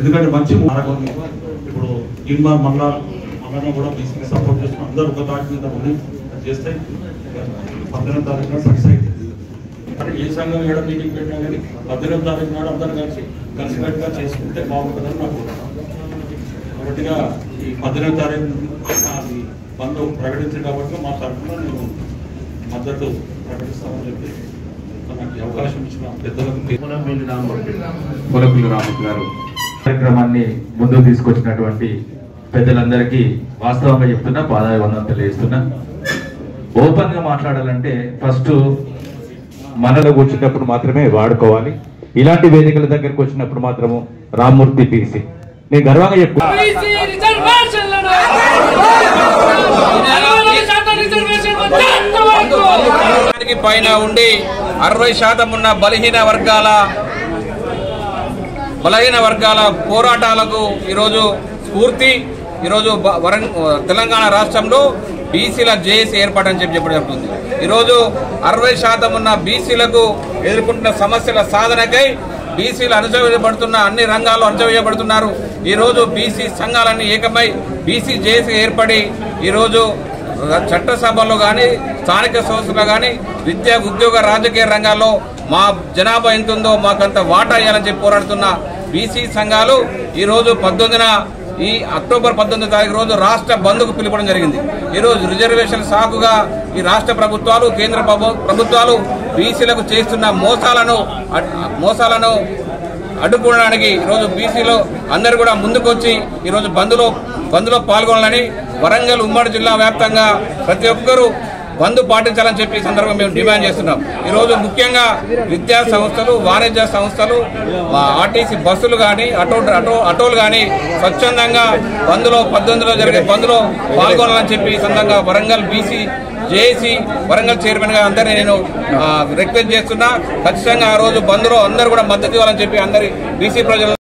ఎందుకంటే మంచి ఇప్పుడు ఇన్మా మళ్ళా కూడా బీసీకి సపోర్ట్ చేస్తున్నాం. అందరూ ఒక తాటి మీద ఉండి చేస్తే 18వ తారీఖున సక్సెస్ అయింది. అంటే ఏ సంఘం ఏడ మీటింగ్ పెట్టినా కానీ 18వ తారీఖు నాడు అందరూ కలిసికట్టుగా చేసుకుంటే బాగుంటుందని నాకు. కాబట్టిగా ఈ 18వ తారీఖు బంద్ ప్రకటించింది కాబట్టి మా తరఫున నేను మద్దతు ప్రకటిస్తామని చెప్పి నాకు అవకాశం ఇచ్చిన పెద్దలకు ములపిల్లి రామూర్తి గారు కార్యక్రమాన్ని ముందుకు తీసుకొచ్చినటువంటి పెద్దలందరికీ వాస్తవంగా చెప్తున్నా, పాదాభివందనం తెలియజేస్తున్నా. ఓపెన్ గా మాట్లాడాలంటే ఫస్ట్ మనలో కూర్చున్నప్పుడు మాత్రమే వాడుకోవాలి. ఇలాంటి వేదికల దగ్గరకు వచ్చినప్పుడు మాత్రము రామ్మూర్తి పీసీ నేను గర్వంగా చెప్తున్నా. పైన ఉండి 60% ఉన్న బలహీన వర్గాల పోరాటాలకు ఈరోజు స్ఫూర్తి. ఈరోజు తెలంగాణ రాష్ట్రంలో బీసీల జేఏసీ ఏర్పాటని చెప్పడం జరుగుతుంది. ఈరోజు 60% ఉన్న బీసీలకు ఎదుర్కొంటున్న సమస్యల సాధనకై బీసీలు అణచివేయబడుతున్న అన్ని రంగాల్లో అణచివేయబడుతున్నారు. ఈరోజు బీసీ సంఘాలన్నీ ఏకమై బీసీ జేఏసీ ఏర్పడి ఈరోజు చట్టసభల్లో కానీ స్థానిక సంస్థల్లో కానీ విద్యా ఉద్యోగ రాజకీయ రంగాల్లో మా జనాభా ఎంత ఉందో మాకంత వాటా ఇవ్వాలని చెప్పి పోరాడుతున్న బీసీ సంఘాలు ఈరోజు ఈ అక్టోబర్ 19వ తారీఖు రోజు రాష్ట్ర బంద్కు పిలుపడం జరిగింది. ఈరోజు రిజర్వేషన్ సాకుగా ఈ రాష్ట్ర ప్రభుత్వాలు కేంద్ర ప్రభుత్వాలు బీసీలకు చేస్తున్న మోసాలను అడ్డుకోవడానికి ఈరోజు బీసీలో అందరూ కూడా ముందుకొచ్చి ఈరోజు బంద్లో పాల్గొనాలని వరంగల్ ఉమ్మడి జిల్లా వ్యాప్తంగా ప్రతి ఒక్కరూ బంద్ పాటించాలని చెప్పి ఈ సందర్భంగా మేము డిమాండ్ చేస్తున్నాం. ఈరోజు ముఖ్యంగా విద్యా సంస్థలు, వాణిజ్య సంస్థలు, ఆర్టీసీ బస్సులు కానీ ఆటోలు కానీ స్వచ్ఛందంగా 19లో జరిగే బంద్లో పాల్గొనాలని చెప్పి ఈ సందర్భంగా Warangal BC JAC Warangal chairman గా అందరినీ నేను రిక్వెస్ట్ చేస్తున్నా. ఖచ్చితంగా ఆ రోజు బంద్లో అందరూ కూడా మద్దతు ఇవ్వాలని చెప్పి అందరి బీసీ ప్రజలు